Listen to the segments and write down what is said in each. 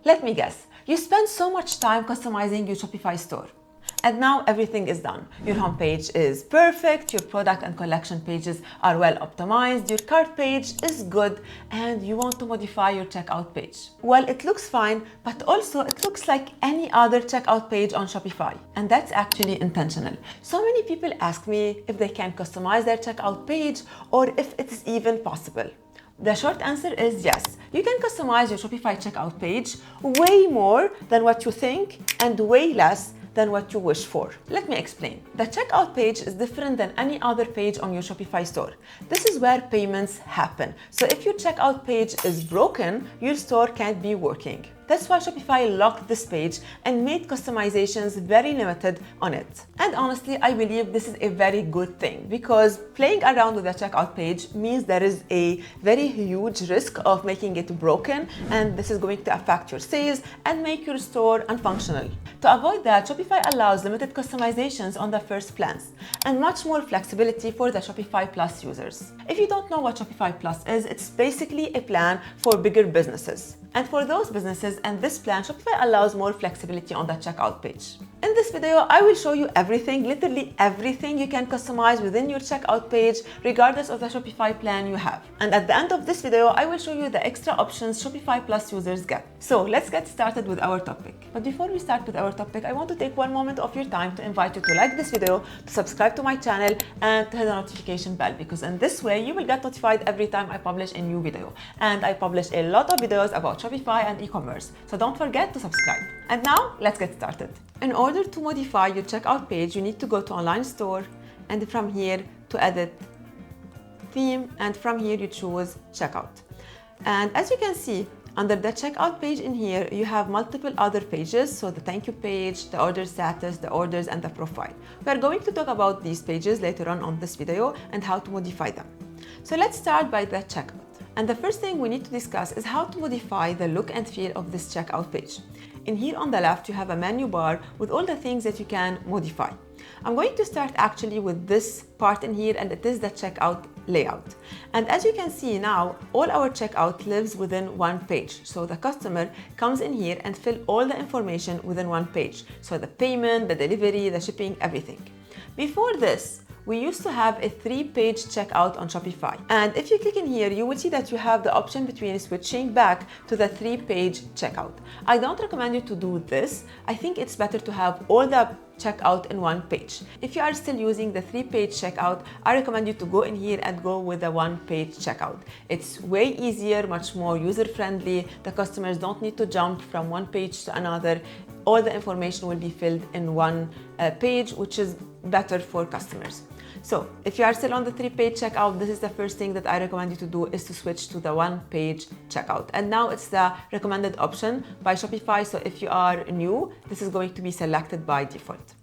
Let me guess, you spend so much time customizing your Shopify store. And now everything is done. Your homepage is perfect, your product and collection pages are well optimized, your cart page is good, and you want to modify your checkout page. Well, it looks fine, but also it looks like any other checkout page on Shopify. And that's actually intentional. So many people ask me if they can customize their checkout page or if it is even possible. The short answer is yes. You can customize your Shopify checkout page way more than what you think and way less than what you wish for. Let me explain. The checkout page is different than any other page on your Shopify store. This is where payments happen. So if your checkout page is broken, your store can't be working. That's why Shopify locked this page and made customizations very limited on it. And honestly, I believe this is a very good thing because playing around with the checkout page means there is a very huge risk of making it broken, and this is going to affect your sales and make your store unfunctional. To avoid that, Shopify allows limited customizations on the first plans and much more flexibility for the Shopify Plus users. If you don't know what Shopify Plus is, it's basically a plan for bigger businesses. And for those businesses and this plan, Shopify allows more flexibility on the checkout page. In this video, I will show you everything, literally everything you can customize within your checkout page, regardless of the Shopify plan you have. And at the end of this video, I will show you the extra options Shopify Plus users get. So let's get started with our topic. But before we start with our topic, I want to take one moment of your time to invite you to like this video, to subscribe to my channel, and to hit the notification bell, because in this way, you will get notified every time I publish a new video. And I publish a lot of videos about Shopify and e-commerce, so don't forget to subscribe. And now, let's get started. In order to modify your checkout page, you need to go to Online Store, and from here to Edit, Theme, and from here you choose Checkout. And as you can see, under the checkout page in here, you have multiple other pages, so the thank you page, the order status, the orders, and the profile. We are going to talk about these pages later on this video and how to modify them. So let's start by the checkout. And the first thing we need to discuss is how to modify the look and feel of this checkout page. In here on the left, you have a menu bar with all the things that you can modify. I'm going to start actually with this part in here, and it is the checkout layout. And as you can see now, all our checkout lives within one page. So the customer comes in here and fill all the information within one page. So the payment, the delivery, the shipping, everything. Before this, we used to have a 3-page checkout on Shopify. And if you click in here, you will see that you have the option between switching back to the 3-page checkout. I don't recommend you to do this. I think it's better to have all the checkout in one page. If you are still using the 3-page checkout, I recommend you to go in here and go with the 1-page checkout. It's way easier, much more user-friendly. The customers don't need to jump from one page to another. All the information will be filled in one page, which is better for customers. So if you are still on the 3-page checkout, this is the first thing that I recommend you to do, is to switch to the 1-page checkout. And now it's the recommended option by Shopify. So if you are new, this is going to be selected by default.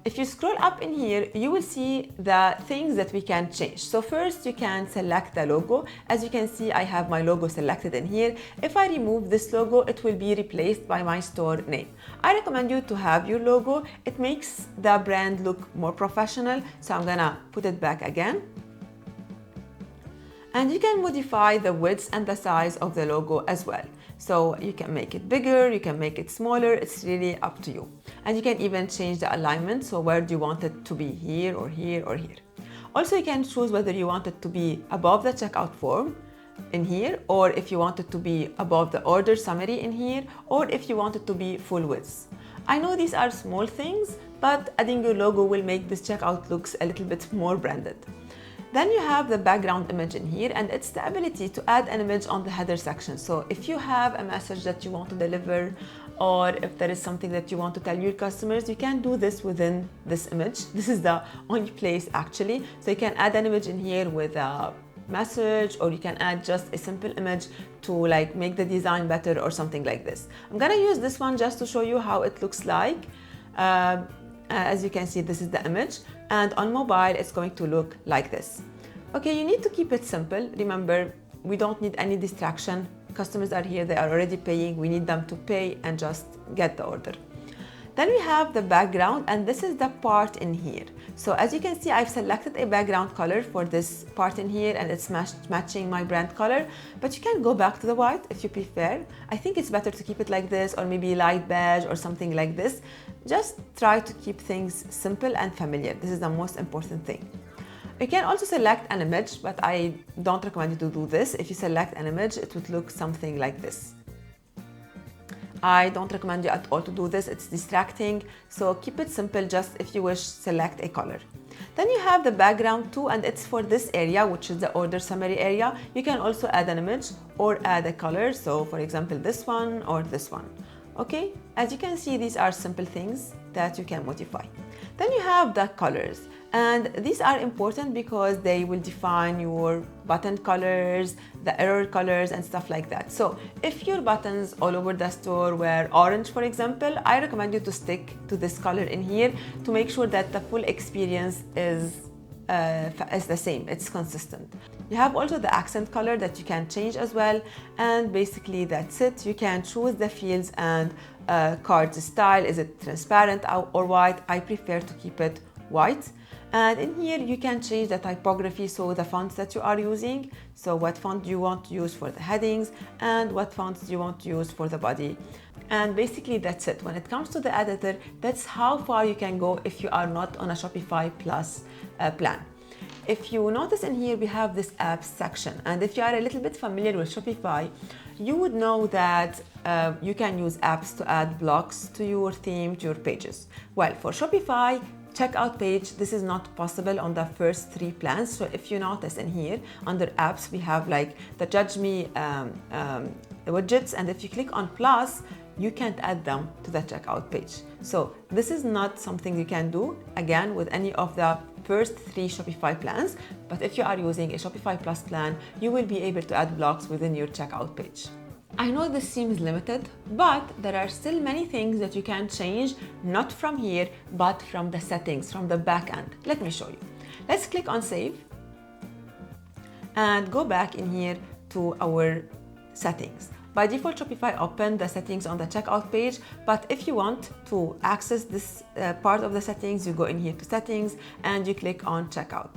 If you scroll up in here, you will see the things that we can change. So first, you can select the logo. As you can see, I have my logo selected in here. If I remove this logo, it will be replaced by my store name. I recommend you to have your logo. It makes the brand look more professional. So I'm gonna put it back again. And you can modify the width and the size of the logo as well. So you can make it bigger, you can make it smaller, it's really up to you. And you can even change the alignment, so where do you want it to be, here or here or here. Also, you can choose whether you want it to be above the checkout form in here, or if you want it to be above the order summary in here, or if you want it to be full width. I know these are small things, but adding your logo will make this checkout looks a little bit more branded. Then you have the background image in here, and it's the ability to add an image on the header section. So if you have a message that you want to deliver, or if there is something that you want to tell your customers, you can do this within this image. This is the only place actually. So you can add an image in here with a message, or you can add just a simple image to like make the design better or something like this. I'm gonna use this one just to show you how it looks like. As you can see, this is the image, and on mobile it's going to look like this. Okay, you need to keep it simple. Remember, we don't need any distraction. Customers are here, they are already paying. We need them to pay and just get the order. Then we have the background, and this is the part in here. So as you can see, I've selected a background color for this part in here, and it's matching my brand color, but you can go back to the white if you prefer. I think it's better to keep it like this, or maybe light beige or something like this. Just try to keep things simple and familiar. This is the most important thing. You can also select an image, but I don't recommend you to do this. If you select an image, it would look something like this. I don't recommend you at all to do this. It's distracting. So keep it simple. Just if you wish, select a color. Then you have the background too, and it's for this area, which is the order summary area. You can also add an image or add a color. So for example, this one or this one. Okay, as you can see, these are simple things that you can modify. Then you have the colors, and these are important because they will define your button colors, the error colors, and stuff like that. So if your buttons all over the store were orange, for example, I recommend you to stick to this color in here to make sure that the full experience is the same, it's consistent. You have also the accent color that you can change as well, and basically that's it. You can choose the fields and card style. Is it transparent or white? I prefer to keep it white. And in here you can change the typography, so the fonts that you are using, so what font you want to use for the headings and what fonts you want to use for the body. And basically that's it. When it comes to the editor, that's how far you can go if you are not on a Shopify Plus plan. If you notice in here, we have this apps section, and if you are a little bit familiar with Shopify, you would know that you can use apps to add blocks to your theme, to your pages. Well, for Shopify checkout page, this is not possible on the first 3 plans. So if you notice in here under apps, we have like the Judge Me widgets, and if you click on plus, you can't add them to the checkout page. So this is not something you can do again with any of the first 3 Shopify plans, but if you are using a Shopify Plus plan, you will be able to add blocks within your checkout page. I know this seems limited, but there are still many things that you can change, not from here, but from the settings, from the back end. Let me show you. Let's click on save and go back in here to our settings. By default, Shopify opened the settings on the checkout page, but if you want to access this part of the settings, you go in here to settings and you click on checkout.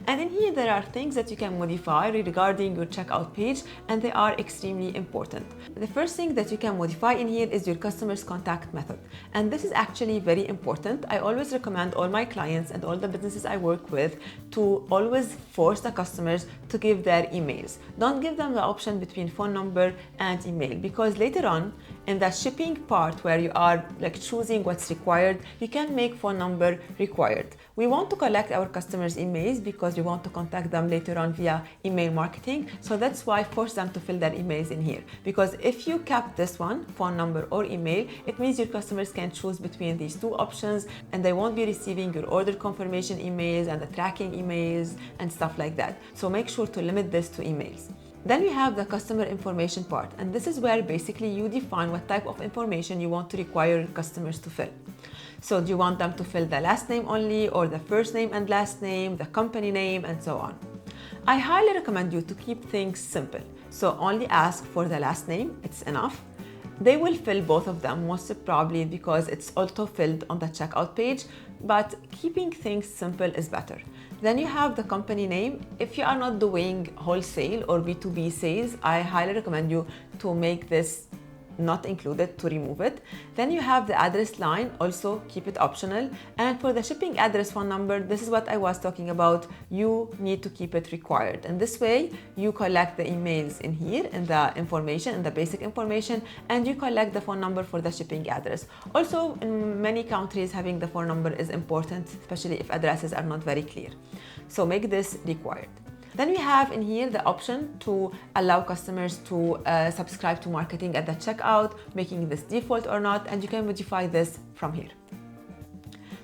And in here, there are things that you can modify regarding your checkout page, and they are extremely important. The first thing that you can modify in here is your customer's contact method. And this is actually very important. I always recommend all my clients and all the businesses I work with to always force the customers to give their emails. Don't give them the option between phone number and email, because later on in the shipping part where you are like choosing what's required, you can make phone number required. We want to collect our customers' emails because we want to contact them later on via email marketing. So that's why force them to fill their emails in here. Because if you kept this one, phone number or email, it means your customers can choose between these 2 options, and they won't be receiving your order confirmation emails and the tracking emails and stuff like that. So make sure to limit this to emails. Then we have the customer information part, and this is where basically you define what type of information you want to require your customers to fill. So do you want them to fill the last name only, or the first name and last name, the company name, and so on? I highly recommend you to keep things simple. So only ask for the last name, it's enough. They will fill both of them, most probably because it's auto-filled on the checkout page, but keeping things simple is better. Then you have the company name. If you are not doing wholesale or B2B sales, I highly recommend you to make this not included, to remove it. Then you have the address line, also keep it optional. And for the shipping address phone number, this is what I was talking about. You need to keep it required. And this way you collect the emails in here in the information, in the basic information, and you collect the phone number for the shipping address. Also, in many countries, having the phone number is important, especially if addresses are not very clear. So make this required. Then we have in here the option to allow customers to subscribe to marketing at the checkout, making this default or not, and you can modify this from here.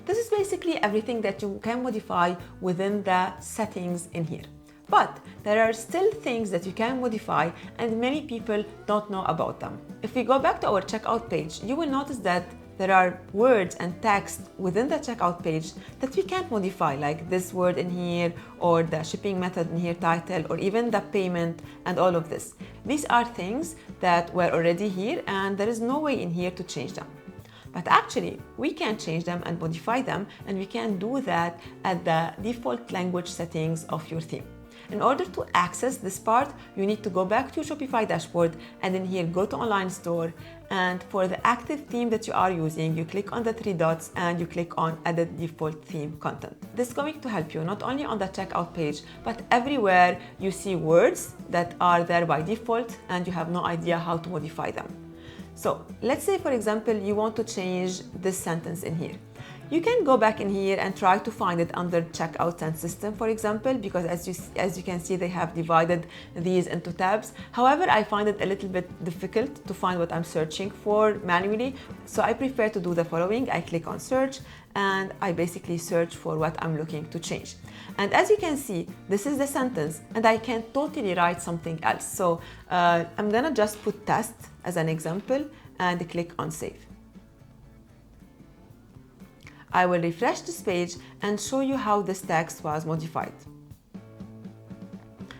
This is basically everything that you can modify within the settings in here. But there are still things that you can modify, and many people don't know about them. If we go back to our checkout page, you will notice that there are words and text within the checkout page that we can't modify, like this word in here, or the shipping method in here title, or even the payment and all of this. These are things that were already here, and there is no way in here to change them. But actually, we can change them and modify them, and we can do that at the default language settings of your theme. In order to access this part, you need to go back to your Shopify dashboard and then here go to online store, and for the active theme that you are using, you click on the three dots and you click on edit default theme content. This is going to help you not only on the checkout page, but everywhere you see words that are there by default and you have no idea how to modify them. So let's say, for example, you want to change this sentence in here. You can go back in here and try to find it under checkout and system, for example, because as you can see, they have divided these into tabs. However, I find it a little bit difficult to find what I'm searching for manually. So I prefer to do the following. I click on search and I basically search for what I'm looking to change. And as you can see, this is the sentence and I can totally write something else. So I'm gonna just put test as an example and click on save. I will refresh this page and show you how this text was modified.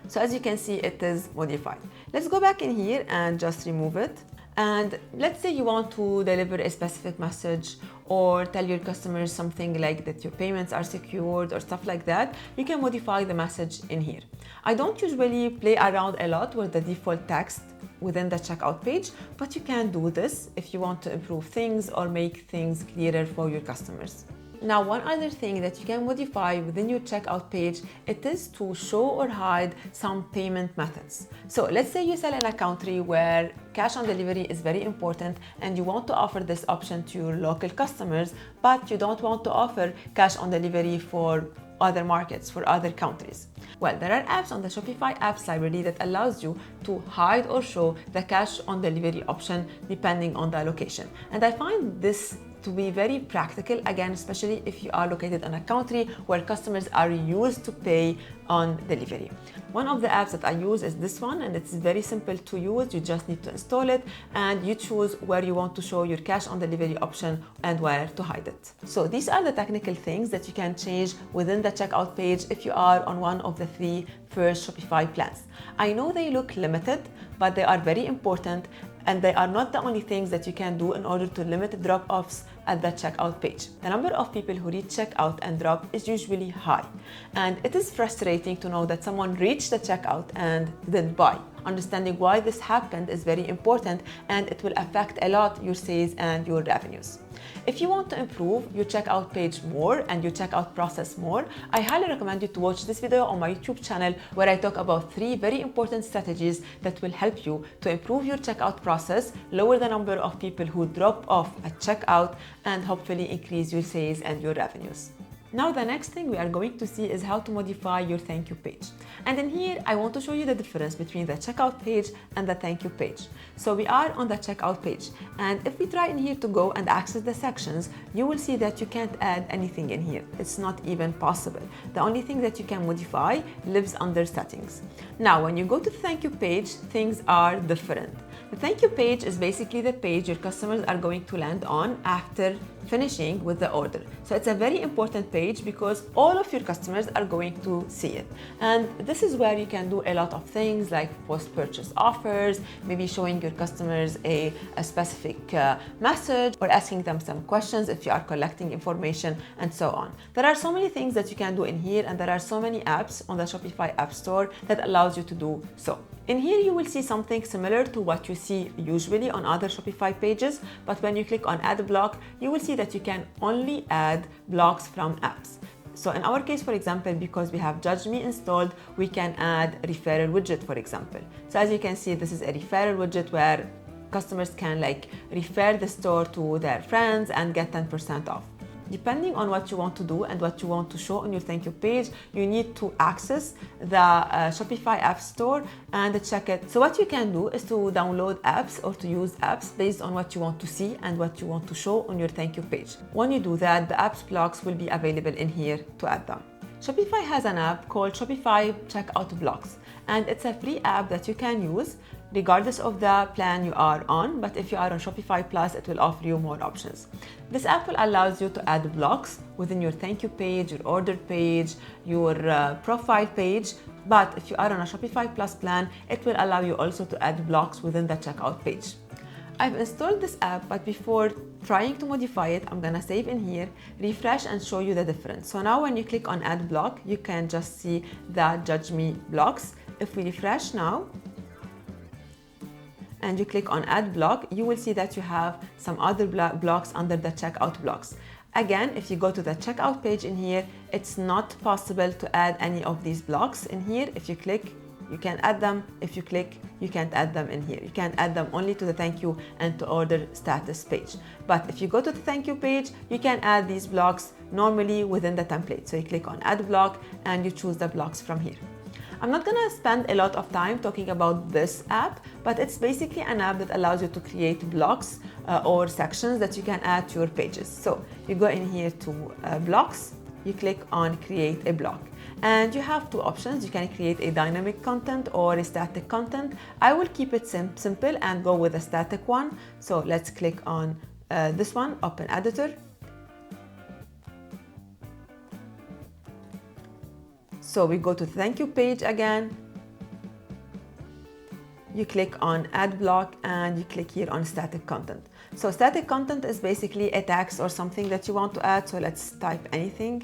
So as you can see, it is modified. Let's go back in here and just remove it. And let's say you want to deliver a specific message or tell your customers something like that your payments are secured or stuff like that. You can modify the message in here. I don't usually play around a lot with the default text within the checkout page, but you can do this if you want to improve things or make things clearer for your customers. Now, one other thing that you can modify within your checkout page, it is to show or hide some payment methods. So let's say you sell in a country where cash on delivery is very important and you want to offer this option to your local customers, but you don't want to offer cash on delivery for other markets, for other countries. Well, there are apps on the Shopify apps library that allows you to hide or show the cash on delivery option depending on the location. And I find this to be very practical, again, especially if you are located in a country where customers are used to pay on delivery. One of the apps that I use is this one, and it's very simple to use. You just need to install it and you choose where you want to show your cash on delivery option and where to hide it. So these are the technical things that you can change within the checkout page if you are on one of the three first Shopify plans. I know they look limited, but they are very important, and they are not the only things that you can do in order to limit drop-offs at the checkout page. The number of people who reach checkout and drop is usually high, and it is frustrating to know that someone reached the checkout and didn't buy. Understanding why this happened is very important, and it will affect a lot your sales and your revenues. If you want to improve your checkout page more and your checkout process more, I highly recommend you to watch this video on my YouTube channel where I talk about 3 very important strategies that will help you to improve your checkout process, lower the number of people who drop off at checkout, and hopefully increase your sales and your revenues. Now the next thing we are going to see is how to modify your thank you page. And in here, I want to show you the difference between the checkout page and the thank you page. So we are on the checkout page, and if we try in here to go and access the sections, you will see that you can't add anything in here. It's not even possible. The only thing that you can modify lives under settings. Now, when you go to the thank you page, things are different. The thank you page is basically the page your customers are going to land on after finishing with the order. So it's a very important page because all of your customers are going to see it. And this is where you can do a lot of things like post-purchase offers, maybe showing your customers a specific message or asking them some questions if you are collecting information and so on. There are so many things that you can do in here, and there are so many apps on the Shopify App Store that allows you to do so. In here, you will see something similar to what you see usually on other Shopify pages, but when you click on add a block, you will see that you can only add blocks from apps. So in our case, for example, because we have Judge Me installed, we can add referral widget, for example. So as you can see, this is a referral widget where customers can refer the store to their friends and get 10% off. Depending on what you want to do and what you want to show on your thank you page, you need to access the Shopify App Store and check it. So what you can do is to download apps or to use apps based on what you want to see and what you want to show on your thank you page. When you do that, the apps blocks will be available in here to add them. Shopify has an app called Shopify Checkout Blocks, and it's a free app that you can use regardless of the plan you are on, but if you are on Shopify Plus, it will offer you more options. This app will allow you to add blocks within your thank you page, your order page, your profile page, but if you are on a Shopify Plus plan, it will allow you also to add blocks within the checkout page. I've installed this app, but before trying to modify it, I'm gonna save in here, refresh and show you the difference. So now when you click on add block, you can just see the Judge Me blocks. If we refresh now, and you click on add block, you will see that you have some other blocks under the checkout blocks. Again, if you go to the checkout page in here, it's not possible to add any of these blocks in here. If you click, you can add them. If you click, you can't add them in here. You can add them only to the thank you and to order status page. But if you go to the thank you page, you can add these blocks normally within the template. So you click on add block and you choose the blocks from here. I'm not gonna spend a lot of time talking about this app, but it's basically an app that allows you to create blocks or sections that you can add to your pages. So you go in here to blocks, you click on create a block. And you have two options. You can create a dynamic content or a static content. I will keep it simple and go with a static one. So let's click on this one, open editor. So we go to the thank you page again. You click on add block and you click here on static content. So static content is basically a text or something that you want to add. So let's type anything.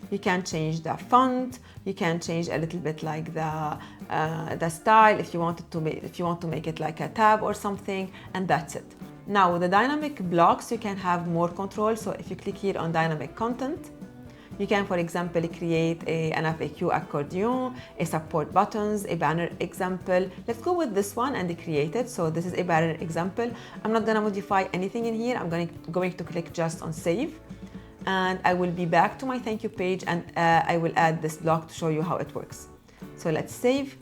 You can change the font. You can change a little bit like the style if you want to make it like a tab or something, and that's it. Now with the dynamic blocks, you can have more control. So if you click here on dynamic content, you can, for example, create an FAQ accordion, a support buttons, a banner example. Let's go with this one and create it. So this is a banner example. I'm not gonna modify anything in here. I'm going to click just on save. And I will be back to my thank you page and I will add this block to show you how it works. So let's save.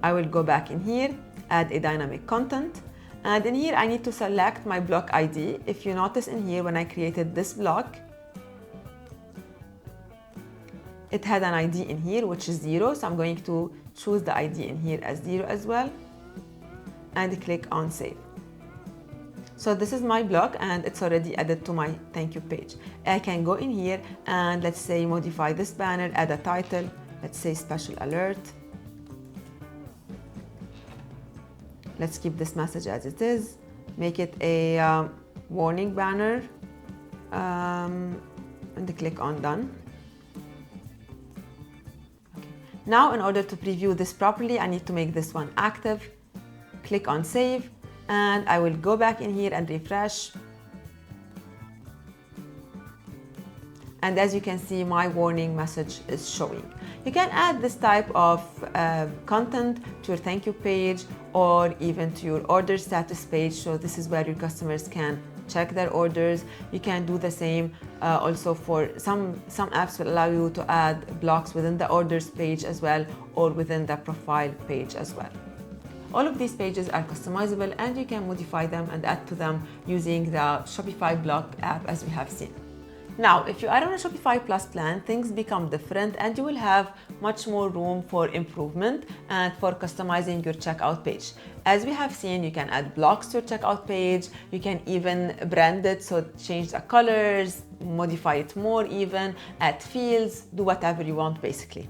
I will go back in here, add a dynamic content. And in here, I need to select my block ID. If you notice in here, when I created this block, it had an ID in here, which is 0. So I'm going to choose the ID in here as 0 as well, and click on save. So this is my block and it's already added to my thank you page. I can go in here and let's say modify this banner, add a title, let's say special alert. Let's keep this message as it is, make it a warning banner, and click on done. Okay. Now in order to preview this properly, I need to make this one active, click on save, and I will go back in here and refresh. And as you can see, my warning message is showing. You can add this type of content to your thank you page or even to your order status page. So this is where your customers can check their orders. You can do the same also for some apps will allow you to add blocks within the orders page as well, or within the profile page as well. All of these pages are customizable and you can modify them and add to them using the Shopify Block app as we have seen. Now, if you are on a Shopify Plus plan, things become different and you will have much more room for improvement and for customizing your checkout page. As we have seen, you can add blocks to your checkout page. You can even brand it, so change the colors, modify it more even, add fields, do whatever you want basically.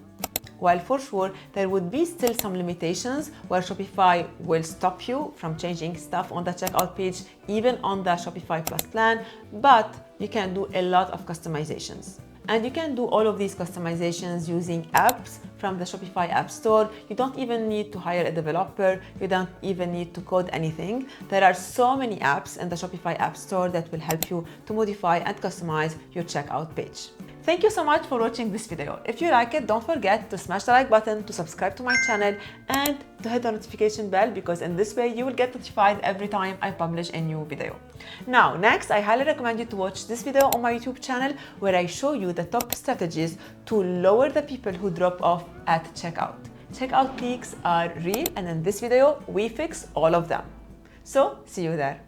While for sure, there would be still some limitations where Shopify will stop you from changing stuff on the checkout page, even on the Shopify Plus plan, but you can do a lot of customizations. And you can do all of these customizations using apps from the Shopify App Store. You don't even need to hire a developer. You don't even need to code anything. There are so many apps in the Shopify App Store that will help you to modify and customize your checkout page. Thank you so much for watching this video. If you like it, don't forget to smash the like button, to subscribe to my channel, and to hit the notification bell, because in this way you will get notified every time I publish a new video. Now, next, I highly recommend you to watch this video on my YouTube channel where I show you the top strategies to lower the people who drop off at checkout. Checkout peaks are real, and in this video, we fix all of them. So, see you there.